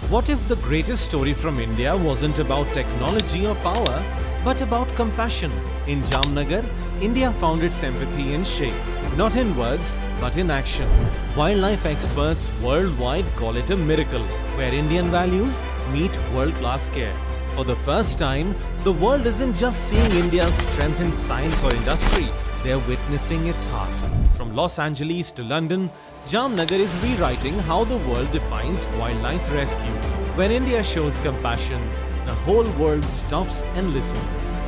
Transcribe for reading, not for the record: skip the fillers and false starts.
What if the greatest story from India wasn't about technology or power, but about compassion? In Jamnagar, India found its empathy in shape, not in words, but in action. Wildlife experts worldwide call it a miracle, where Indian values meet world-class care. For the first time, the world isn't just seeing India's strength in science or industry, they're witnessing its heart. From Los Angeles to London, Jamnagar is rewriting how the world defines wildlife rescue. When India shows compassion, the whole world stops and listens.